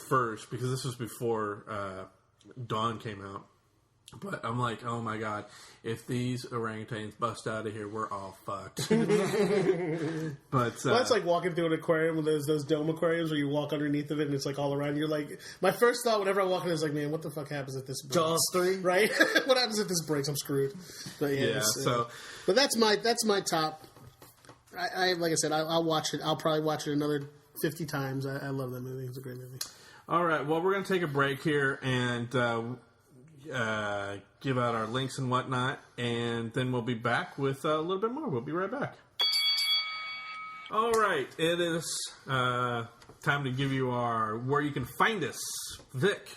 first because this was before Dawn came out. But I'm like, oh my god, if these orangutans bust out of here, we're all fucked. But well, that's like walking through an aquarium with those dome aquariums where you walk underneath of it and it's like all around. You're like, my first thought whenever I walk in is like, man, what the fuck happens if this breaks? Jaws 3, right? What happens if this breaks? I'm screwed. But yeah, but that's my top. I like I said, I'll watch it. I'll probably watch it another 50 times. I love that movie. It's a great movie. All right, well, we're going to take a break here and give out our links and whatnot, and then we'll be back with a little bit more. We'll be right back. All right, it is time to give you our where you can find us. Vic,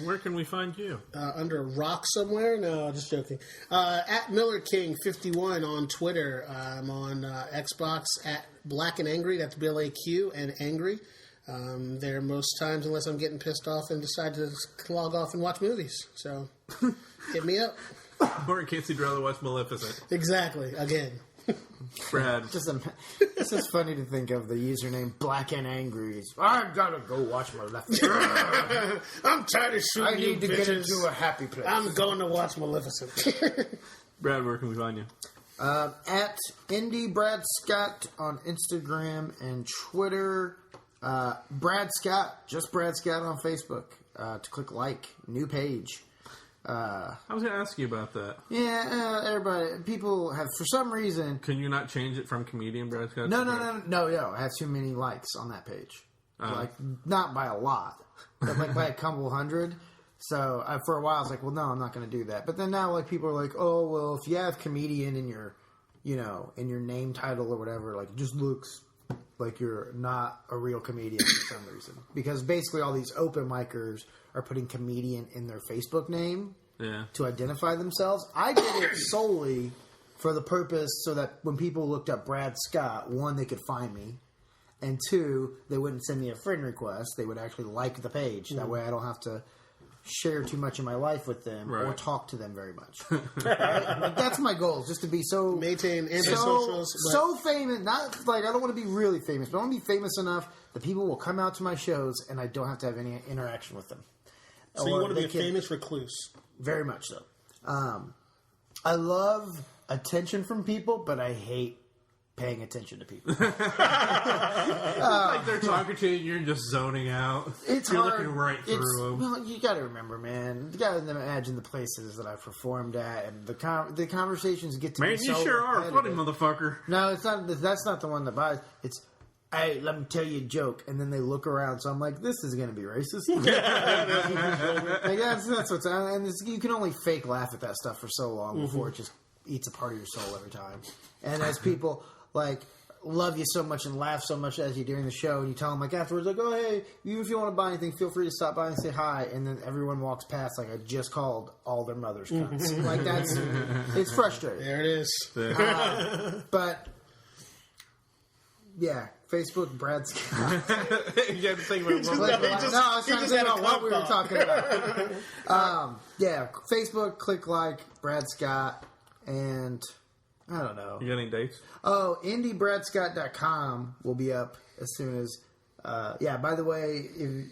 where can we find you? Under a rock somewhere? No, just joking. At MillerKing51 on Twitter. I'm on Xbox at Black and Angry. That's BLAQ and Angry. There most times, unless I'm getting pissed off and decide to log off and watch movies. So, hit me up. Or in case you'd rather watch Maleficent. Exactly. Again. Brad. This is funny to think of the username Black and Angry. I gotta go watch Maleficent. I'm tired of shooting you bitches. I need to get into a happy place. I'm going to watch Maleficent. Brad, where can we find you? At Indie Brad Scott on Instagram and Twitter. Brad Scott, just Brad Scott on Facebook. To click like, new page. I was going to ask you about that. Yeah, everybody, people have, for some reason... Can you not change it from comedian Brad Scott? No. I have too many likes on that page. Like, not by a lot, but like by a couple hundred. So, for a while, I was like, well, no, I'm not going to do that. But then now, like, people are like, oh, well, if you have comedian in your, in your name title or whatever, like, it just looks like you're not a real comedian for some reason. Because basically all these open micers are putting comedian in their Facebook name to identify themselves. I did it solely for the purpose so that when people looked up Brad Scott, one, they could find me, and two, they wouldn't send me a friend request. They would actually like the page. That way I don't have to share too much of my life with them or talk to them very much. Like, that's my goal, just to be so... Maintain anti-socials. So famous. Not like, I don't want to be really famous, but I want to be famous enough that people will come out to my shows and I don't have to have any interaction with them. So you want to be a famous recluse. Very much so. I love attention from people, but I hate paying attention to people. Like they're talking to you and you're just zoning out. You're looking right through them. Well, you got to remember, man. You got to imagine the places that I've performed at, and the conversations get to be so Man, you sure are a funny repetitive. motherfucker. No, it's not. That's not the one that buys. It's, hey, let me tell you a joke, and then they look around. So I'm like, this is going to be racist. Like, that's what's on. And you can only fake laugh at that stuff for so long before it just eats a part of your soul every time. And as people like love you so much and laugh so much as you're doing the show, and you tell them like afterwards, like, oh hey, if you want to buy anything, feel free to stop by and say hi. And then everyone walks past like I just called all their mothers cunts. Like it's frustrating. There it is. But yeah, Facebook, Brad Scott. You have to think about No, I was trying to think about what we were talking about. Yeah, Facebook, click like Brad Scott, and I don't know. You got any dates? Oh, indiebradscott.com will be up as soon as... by the way,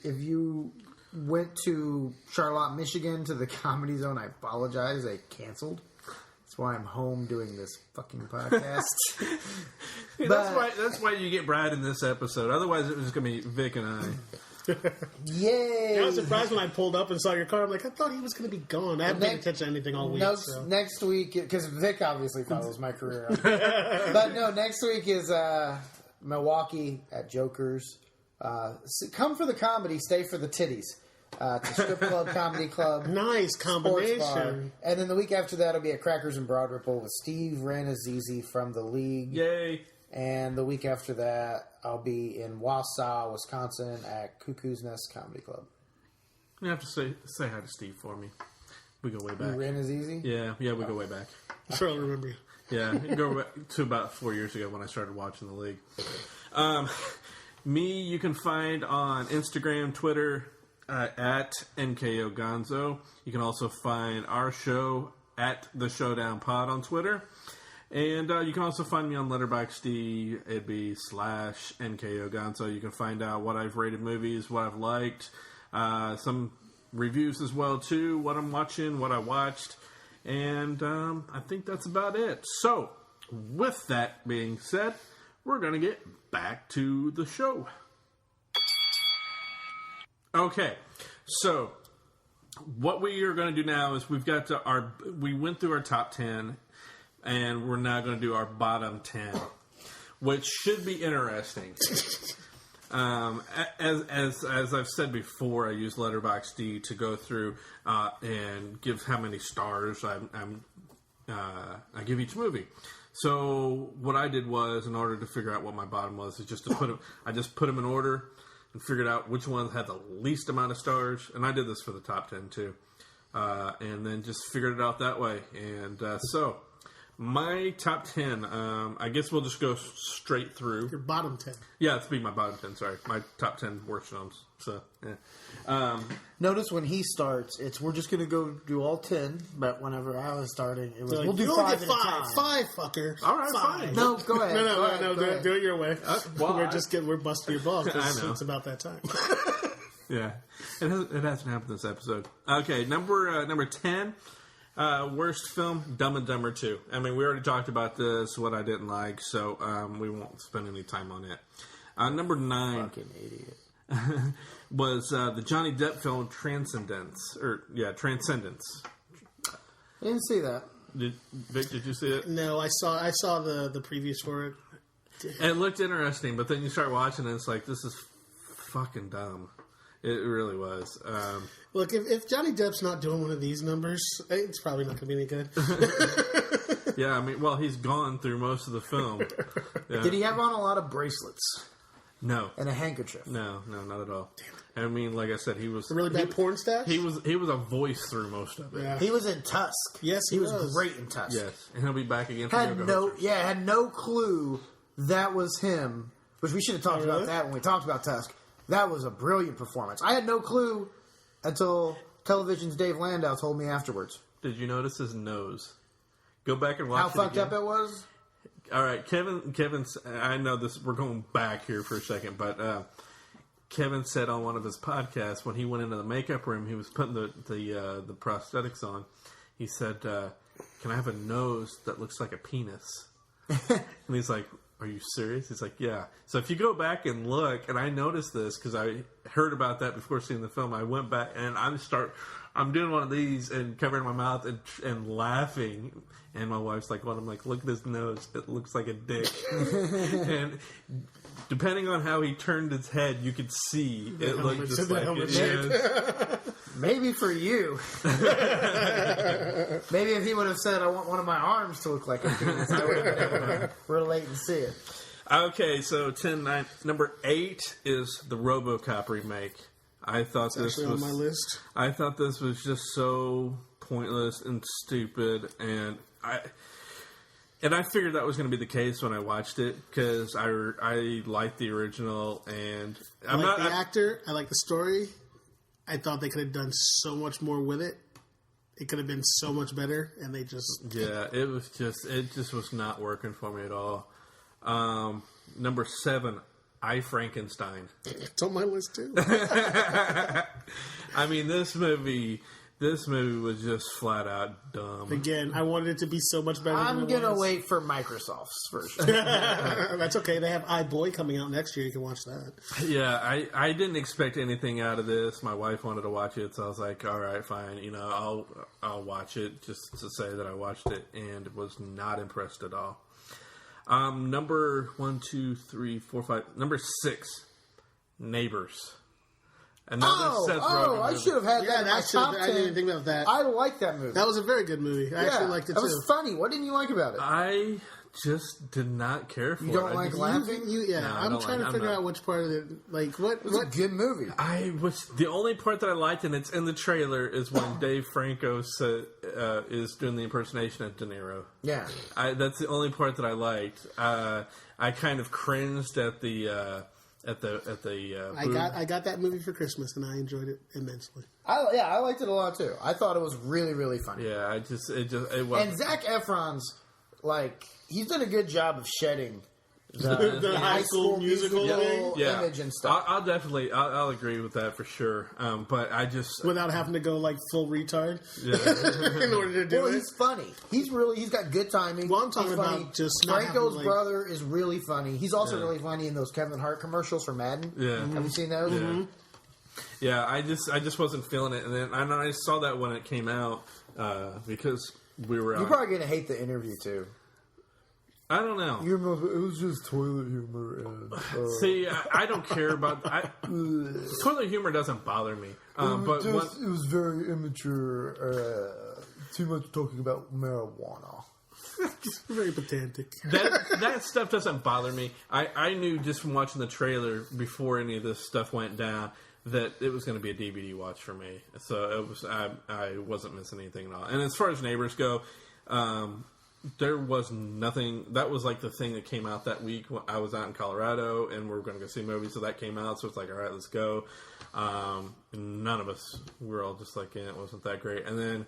if you went to Charlotte, Michigan to the Comedy Zone, I apologize. They canceled. That's why I'm home doing this fucking podcast. That's why you get Brad in this episode. Otherwise, it was going to be Vic and I. Yay! I was surprised when I pulled up and saw your car. I'm like, I thought he was going to be gone. I haven't paid attention to anything all week. Next week, because Vic obviously follows my career. But no, next week is Milwaukee at Joker's. So come for the comedy, stay for the titties. It's a strip club, comedy club. Nice combination. And then the week after that will be at Crackers and Broad Ripple with Steve Ranazizi from The League. Yay! And the week after that, I'll be in Wausau, Wisconsin at Cuckoo's Nest Comedy Club. You have to say hi to Steve for me. We go way back. Ranazizi? Yeah, we go way back. I'm sure I'll remember you. Yeah, go back to about 4 years ago when I started watching The League. Me, you can find on Instagram, Twitter, at NKO Gonzo. You can also find our show at The Showdown Pod on Twitter. And you can also find me on Letterboxd. It'd be /NKO Gonzo. You can find out what I've rated movies, what I've liked, some reviews as well too. What I'm watching, what I watched, and I think that's about it. So, with that being said, we're gonna get back to the show. Okay, so what we are going to do now is we went through our top 10, and we're now going to do our bottom 10, which should be interesting. As I've said before, I use Letterboxd to go through and give how many stars I give each movie. So what I did was, in order to figure out what my bottom was, is just to put them. I just put them in order and figured out which ones had the least amount of stars. And I did this for the top 10 too, and then just figured it out that way. And so my top 10, I guess we'll just go straight through. Your bottom 10. Yeah, it's be my bottom 10. Sorry, my top 10 worst films. So yeah. Notice when he starts, we're just going to go do all 10, but whenever I was starting, it was, Like, we'll do you 5 only at get a five. time. 5, fucker. All right, 5. fine. No, go ahead. No, Go ahead. do it your way. Well, we're busting your balls I because know. it's about that time. Yeah, it hasn't happened this episode. Okay, number 10, worst film, Dumb and Dumber 2. I mean, we already talked about this, what I didn't like, so we won't spend any time on it. Number 9 Fucking idiot. was the Johnny Depp film Transcendence. Transcendence. I didn't see that. Vic, did you see it? No, I saw the previews for it. It looked interesting, but then you start watching it, and it's like, this is fucking dumb. It really was. Look, if Johnny Depp's not doing one of these numbers, it's probably not going to be any good. Yeah, I mean, well, he's gone through most of the film. Yeah. Did he have on a lot of bracelets No. and a handkerchief? No, not at all. I mean, like I said, he was A really bad porn stash? He was a voice through most of it. Yeah. He was in Tusk. Yes, he was. great in Tusk. Yes, and he'll be back again. For Had Yoga Hosers. had no clue that was him. Which we should have talked really? about that when we talked about Tusk. That was a brilliant performance. I had no clue until Television's Dave Landau told me afterwards. Did you notice his nose? Go back and watch How it fucked again. up it was? All right, Kevin's. I know this. We're going back here for a second, but Kevin said on one of his podcasts when he went into the makeup room, he was putting the prosthetics on. He said, "Can I have a nose that looks like a penis?" And he's like, "Are you serious?" He's like, "Yeah." So if you go back and look, and I noticed this because I heard about that before seeing the film. I went back and I'm doing one of these and covering my mouth and laughing. And my wife's like, "What?" I'm like, "Look at his nose. It looks like a dick." And depending on how he turned his head, you could see it looked just like it is. Maybe for you. Maybe if he would have said, "I want one of my arms to look like a penis," I would have been able to relate and see it. Okay, so 10-9. Number 8 is the RoboCop remake. I thought this Actually was on my list. I thought this was just so pointless and stupid, and I figured that was going to be the case when I watched it because I liked the original, and I like the actor. I like the story. I thought they could have done so much more with it. It could have been so much better, and they just... Yeah, it just was not working for me at all. Number 7, I, Frankenstein. It's on my list, too. I mean, this movie was just flat out dumb. Again, I wanted it to be so much better I'm than going to it was. wait for Microsoft's version. That's okay. They have iBoy coming out next year. You can watch that. Yeah, I didn't expect anything out of this. My wife wanted to watch it, so I was like, all right, fine. You know, I'll watch it just to say that I watched it, and was not impressed at all. Number 1, 2, 3, 4, 5. Number 6, Neighbors. Another Seth Rogen I movie. should have had that in my top 10. I didn't even think about that. I like that movie. That was a very good movie. I actually liked it, that too. was funny. What didn't you like about it? I just did not care for it. You don't I like just- laughing? Yeah, No, I I'm don't trying like- to figure I'm not- out which part of it. Like, what? It was a good movie. I was the only part that I liked, and it's in the trailer, is when Dave Franco is doing the impersonation of De Niro. Yeah. That's the only part that I liked. I kind of cringed at the I got that movie for Christmas, and I enjoyed it immensely. I liked it a lot too. I thought it was really, really funny. Yeah, it was. And Zac Efron's he's done a good job of shedding The high school musical thing? Yeah. image and stuff. I'll agree with that for sure. But I just Without having to go like full retard yeah. in order to do Well, it. he's funny. He's got good timing. Well, I'm talking He's about funny. just not Franco's having, like- brother is really funny. He's also really funny in those Kevin Hart commercials for Madden. Yeah. Have you seen those? Yeah. Yeah, I just wasn't feeling it, and then I saw that when it came out because we were. You're probably gonna hate the interview too. I don't know. It was just toilet humor. And, See, I don't care about. Toilet humor doesn't bother me, but it was very immature. Too much talking about marijuana. Very pedantic. that stuff doesn't bother me. I knew just from watching the trailer before any of this stuff went down that it was going to be a DVD watch for me. So it was. I wasn't missing anything at all. And as far as Neighbors go, there was nothing. That was like the thing that came out that week. When I was out in Colorado, and we were going to go see a movie, so that came out. So it's like, all right, let's go. And none of us. We were all just like, it wasn't that great. And then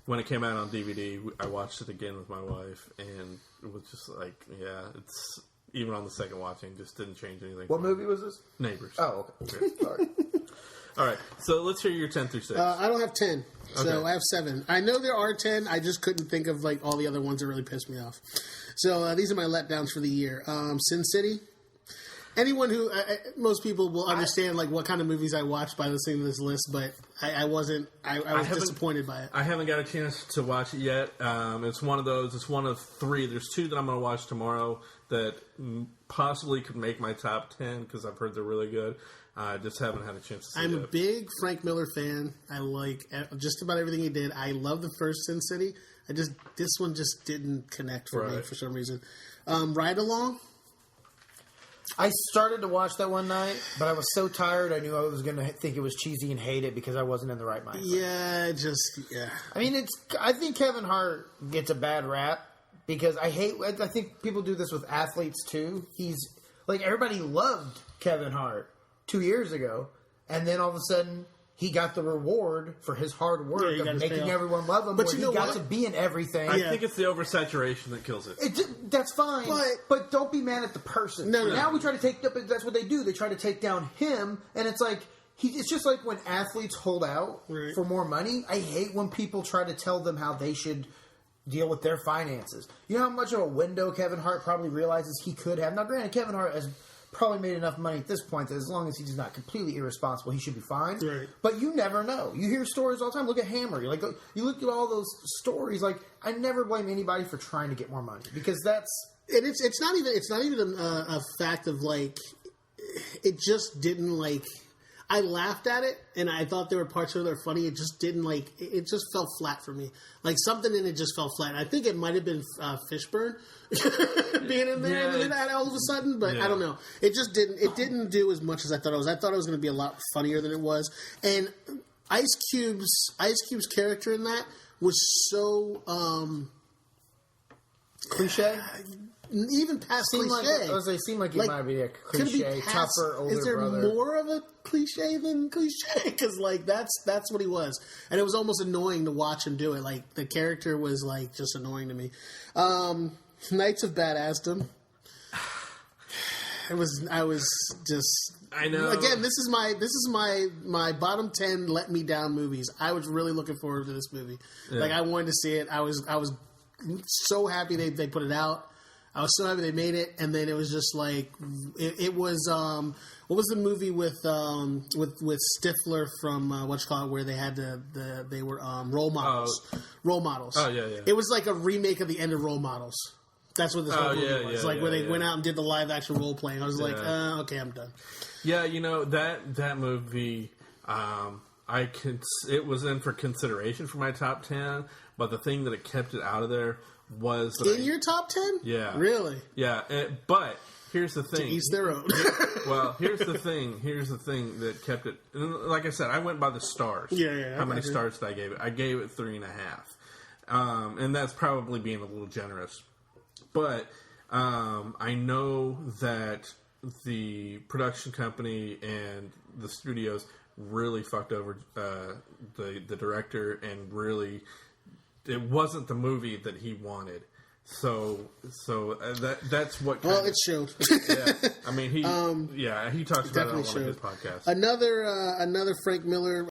when it came out on DVD, I watched it again with my wife, and it was just like, yeah, it's even on the second watching, just didn't change anything. What movie was this? Neighbors. Oh, okay. Sorry. All right, so let's hear your 10 through 6. I don't have 10, so Okay. I have 7. I know there are 10. I just couldn't think of like all the other ones that really pissed me off. So these are my letdowns for the year. Sin City. Anyone who most people will understand like what kind of movies I watched by listening to this list, but I wasn't. I was haven't- disappointed by it. I haven't got a chance to watch it yet. It's one of those. It's one of 3. There's 2 that I'm going to watch tomorrow that possibly could make my top 10 because I've heard they're really good. I just haven't had a chance to see I'm it. a big Frank Miller fan. I like just about everything he did. I love the first Sin City. This one just didn't connect for me Right. for some reason. Ride Along. I started to watch that one night, but I was so tired. I knew I was going to think it was cheesy and hate it because I wasn't in the right mindset. Yeah. I mean, I think Kevin Hart gets a bad rap because I think people do this with athletes too. He's like, everybody loved Kevin Hart 2 years ago, and then all of a sudden he got the reward for his hard work he got of his making payoff. everyone love him. But Where you know he got what? to be in everything. I think it's the oversaturation that kills it. That's fine, but don't be mad at the person. No. Now we try to take. That's what they do. They try to take down him, and it's like it's just like when athletes hold out Right. for more money. I hate when people try to tell them how they should deal with their finances. You know how much of a window Kevin Hart probably realizes he could have. Now, granted, Kevin Hart has probably made enough money at this point that as long as he's not completely irresponsible, he should be fine. Right. But you never know. You hear stories all the time. Look at Hammer. You look at all those stories. Like, I never blame anybody for trying to get more money because that's. And it's not even a fact of like it just didn't like. I laughed at it, and I thought there were parts of it that were funny. It just didn't like. It just fell flat for me. Like something in it just fell flat. I think it might have been Fishburne being in there and that all of a sudden, but I don't know. It just didn't. It didn't do as much as I thought it was. I thought it was going to be a lot funnier than it was. And Ice Cube's character in that was so Cliche? even past cliche. Seemed like it might be a could it cliche, tougher, older is there brother. more of a cliche than cliche? Because like that's what he was, and it was almost annoying to watch him do it. Like the character was like just annoying to me. Knights of Badassdom. I was just. I know. Again, this is my bottom 10 let me down movies. I was really looking forward to this movie. Yeah. Like I wanted to see it. I was so happy they put it out. I was so happy they made it, and then it was just like it was. What was the movie with Stifler from whatchamacallit, where they had they were role models. Role models. Oh yeah. It was like a remake of the end of Role Models. That's what this whole movie was. Like where they went out and did the live action role playing. I was like, okay, I'm done. Yeah, you know that movie. It was in for consideration for my top 10, but the thing that it kept it out of there was that Your top 10? Yeah, really? Yeah, but here's the thing. To each their own. Well, here's the thing. Here's the thing that kept it. And like I said, I went by the stars. Yeah. How many stars did I give it? I gave it 3.5, and that's probably being a little generous. But I know that the production company and the studios really fucked over the director, and really it wasn't the movie that he wanted. That's what. Well, it showed. Yeah, I mean he talks about it on one of his podcasts. Another Frank Miller